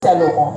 Saint-Laurent.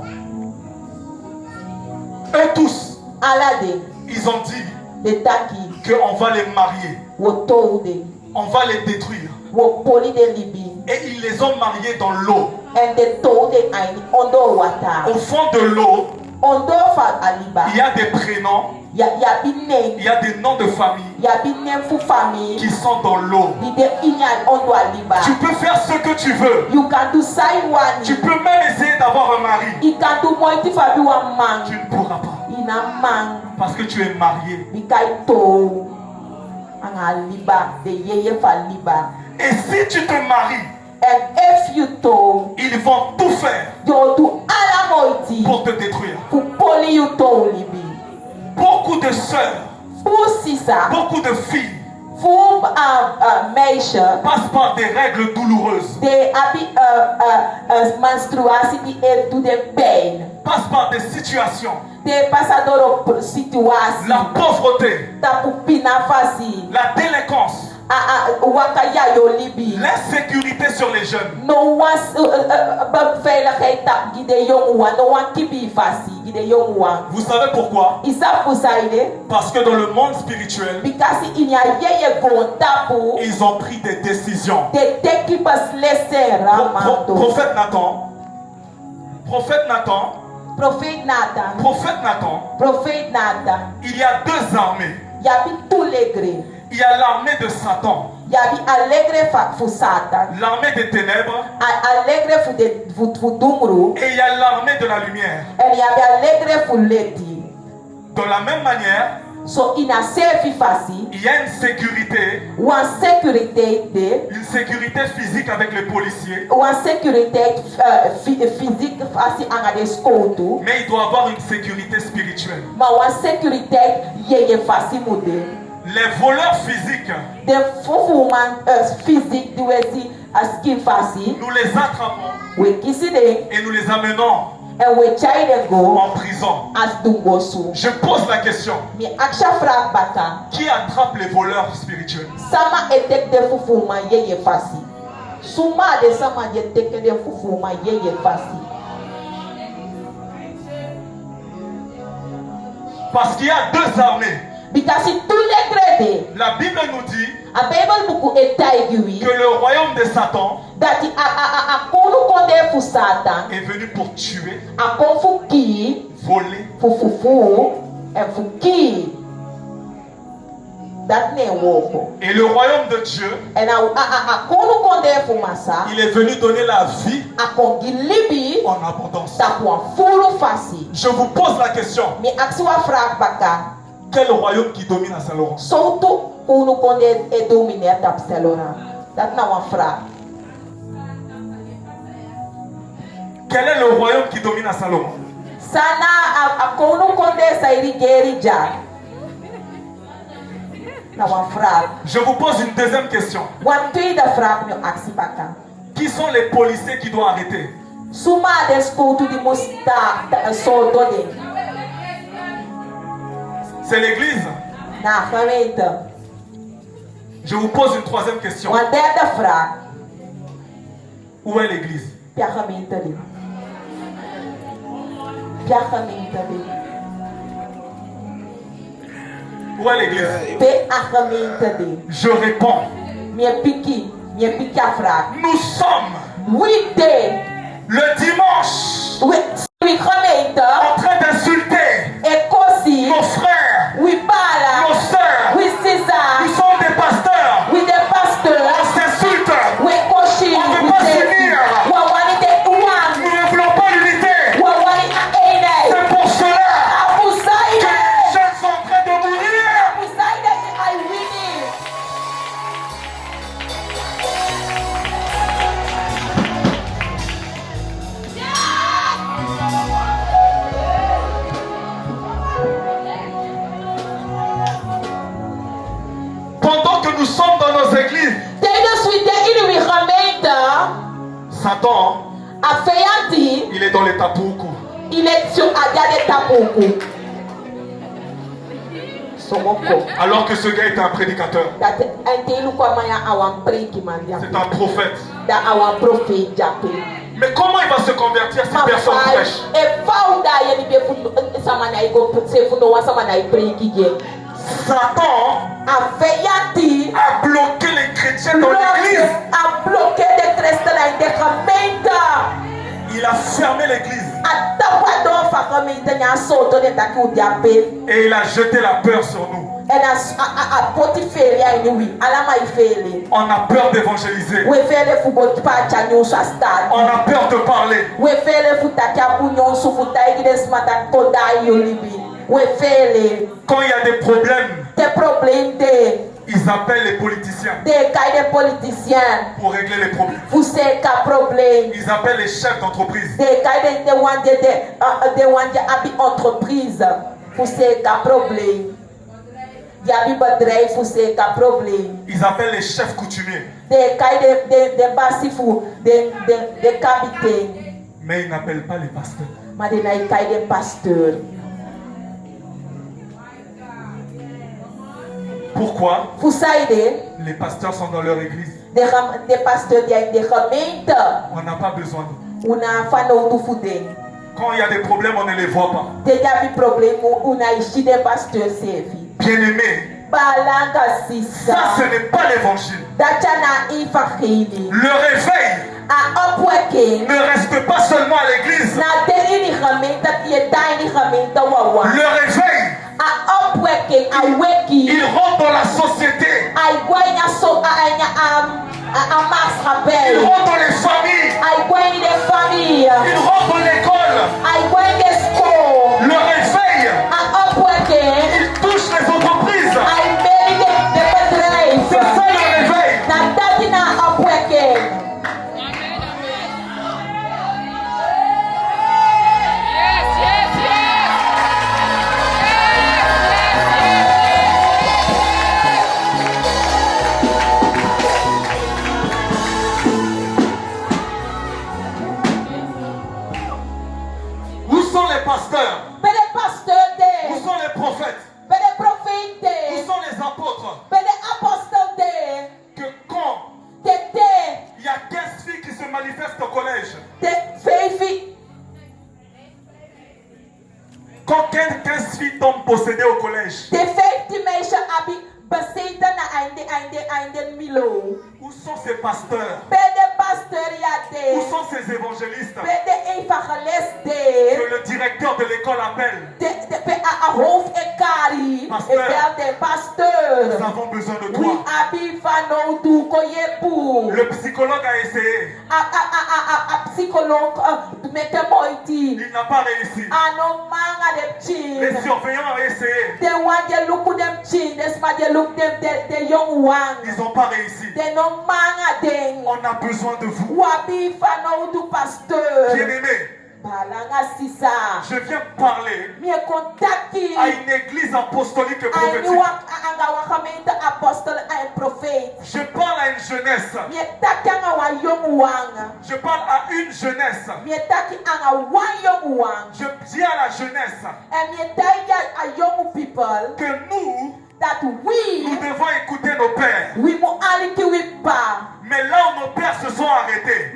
Eux tous, Alade, ils ont dit de taki, qu'on va les marier, wotoude, on va les détruire. wopoli de libi, Et ils les ont mariés dans l'eau. en de toude aini, ondo wata, Au fond de l'eau, ondo fa aliba, il y a des prénoms, ya bine, il y a des noms de famille ya bine fu famille, qui sont dans l'eau. ide inyal ondo aliba. Tu peux faire ce que tu veux. You can do saiwani. Tu peux même essayer d'avoir un mari. You can do moiti fabi wa man. Tu ne pourras pas. Ina man. Parce que tu es marié. Bikai to. Anga liba. De yeye fa liba. Et si tu te maries, And if you to. ils vont tout faire You do ala moiti. pour te détruire. Fu poli you to libi. Beaucoup de sœurs, Fu sisa. beaucoup de filles Fu meisje. passent par des règles douloureuses, De abi menstruatie e do de pain. passent par des situations, De passadoro situasi. la pauvreté, Tapupina fasi. la délinquance, Wakaya yo libi. l'insécurité sur les jeunes. No one veiligheid tap gide jongwa. No one kibi fasi gide jongwa. Vous savez pourquoi? Isa fusaide. Parce que dans le monde spirituel, Because inya yeye gon tapu. ils ont pris des décisions. De teki pas lese ramando. Prophète Nathan, prophète Nathan, Prophet Nathan. prophète Nathan, Prophet Nathan. il y a deux armées. Yabi tulegre. Il y a l'armée de Satan, Yabi alegre fu Satan. l'armée des ténèbres, Alegre fu dumru. et il y a l'armée de la lumière. En yabi alegre fu leti. De la même manière, So ina sefi fasi. il y a une sécurité, One sécurité de. une sécurité physique avec les policiers, One sécurité physique fasi anga de skoutu. mais il doit avoir une sécurité spirituelle. Ma one sécurité yeye fasi mude. Les voleurs physiques, De fufuman physique de wesi skin fasi. nous les attrapons We kisi de. et nous les amenons And we try to go en prison. as dungosu. Je pose la question, Mi aksha frak baka. qui attrape les voleurs spirituels? Sama etek de fufuman yeye fasi. Suma de sama etek de fufuman yeye fasi. Parce qu'il y a deux armées. Because tous les crédits, La Bible nous dit a Bible buku etaigui, que le royaume de Satan that a konu konde fu Satan, est venu pour tuer, a kon fu ki, voler fu fufu, and fu ki. That ne woko. et le royaume de Dieu, And a konu konde fu masa, il est venu donner la vie a kon gilibi, en abondance. ta kwa furu fasi. Je vous pose la question, Mi aksiwa frak baka, quel royaume qui domine à Saint-Laurent? so tu konu konde e domine tap selora. That na wan frak. Quel est le royaume qui domine à Saint-Laurent? Sana a konu konde sa iri geri ja. Na wan frak. Je vous pose une deuxième question. Wan tweede frak mi aksi baka. Qui sont les policiers qui doivent arrêter? Suma de skutu di musta so dode. C'est l'église. Na gemeente. Je vous pose une troisième question. Wan derde frak. Où est l'église? Pia gemeente di. Pia gemeente di. Où est l'église? Pe a gemeente di. Je réponds. Mi piki a frak. Nous sommes We de. le dimanche We gemeente. en train d'insulter E kosi. nos frères, We bala. nos sœurs. We Nous sisa. sommes des pasteurs. We the pastor. On s'insulte. We koshi. On veut pas s'unir. Wawani de Nous uwan. ne voulons pas l'unité. Wawani a ene. C'est pour cela que Abusaide. les jeunes sont en train de mourir. Abusaide I winning. Pendant que nous sommes dans nos églises, Tijdens we de in we gemeente. Satan, A feyanti. il est dans les tapoukou. Election a gade tapuku. Somoko. Alors que ce gars est un prédicateur. Dat entelu kwa maya awan preki mandia. C'est un prophète. Da awan prophet jape. Mais comment il va se convertir si personne prêche? Satan a bloqué les chrétiens dans l'église. Il a fermé l'église. Et il a jeté la peur sur nous. On a peur d'évangéliser. On a peur de parler. Quand il y a des problèmes, ils appellent les politiciens pour régler les problèmes. Ils appellent les chefs d'entreprise. Ils appellent les chefs coutumiers. Mais ils n'appellent pas les pasteurs. Pourquoi? Les pasteurs sont dans leur église. On n'a pas besoin d'eux. Quand il y a des problèmes, on ne les voit pas. Bien-aimés, ça ce n'est pas l'évangile. Le réveil ne reste pas seulement à l'église. Le réveil, il rentre dans la société. Il rentre dans les familles. Il rentre dans l'école. Le réveil, il touche les entreprises. C'est ça le réveil. Où sont les pasteurs? Où sont les prophètes? Où sont les apôtres? Que quand il y a 15 filles qui se manifestent au collège, quand 15 filles tombent possédées au collège, où sont ces pasteurs? Où sont ces évangélistes que le directeur de l'école appelle? Pasteur, nous avons besoin de toi. Le psychologue a essayé. Il n'a pas réussi. Les surveillants ont essayé. Ils n'ont pas réussi. On a besoin de vous. Bien-aimés, je viens parler à une église apostolique prophétique. Je parle à une jeunesse. Je parle à une jeunesse. Je dis à la jeunesse que nous devons écouter nos pères. Mais là où nos pères se sont arrêtés,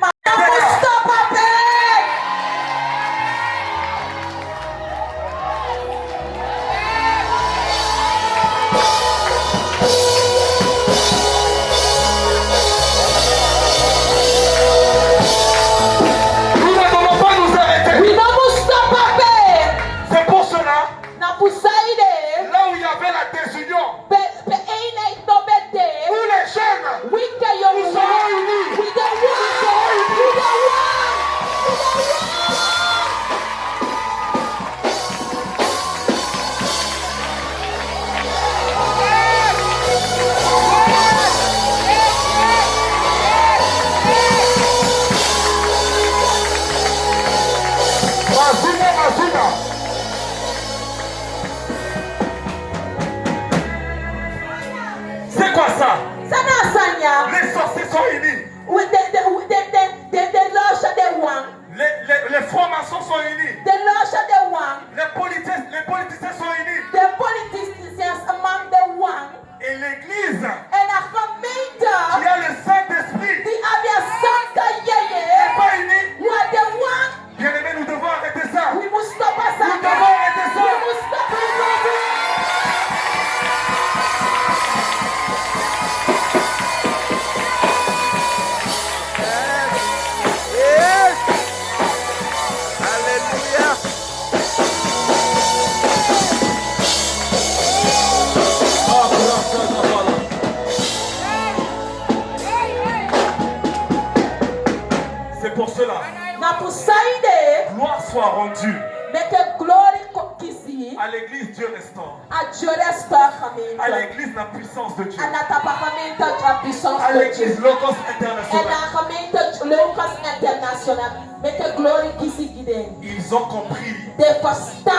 We can pour cela, Na pusaide. gloire soit rendue Mais que gloire kisi. à l'église Dieu restaure. A Dieu restaure. À l'église la puissance de Dieu. A puissance À de l'église Dieu. Logos internationale. International. Mais que gloire kisi guide. Ils ont compris De fastan.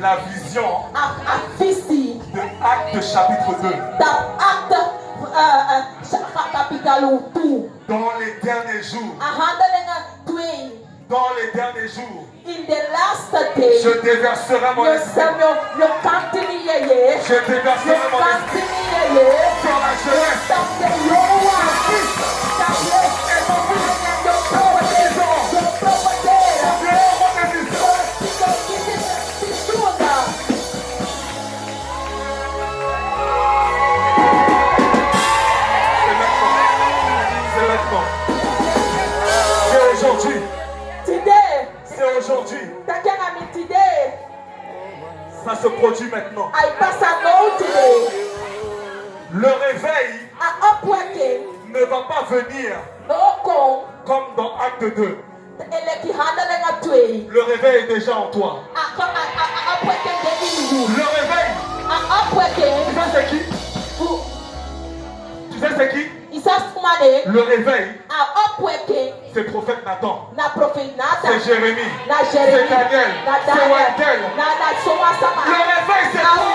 la vision A fisi. de Actes chapitre 2. Da acte. Capital tout. Dans les derniers jours. Dans les derniers jours. In the last day, Je déverserai mon esprit. Je déverserai mon esprit sur la jeunesse. C'est maintenant. C'est aujourd'hui. C'est aujourd'hui. Ça se produit maintenant. Le réveil ne va pas venir comme dans Acte 2. Le réveil est déjà en toi. Le réveil. Tu sais c'est qui? Tu sais c'est qui? Le réveil. C'est le prophète Nathan. C'est Jérémie. C'est Daniel. C'est Wendell. Le réveil c'est toi.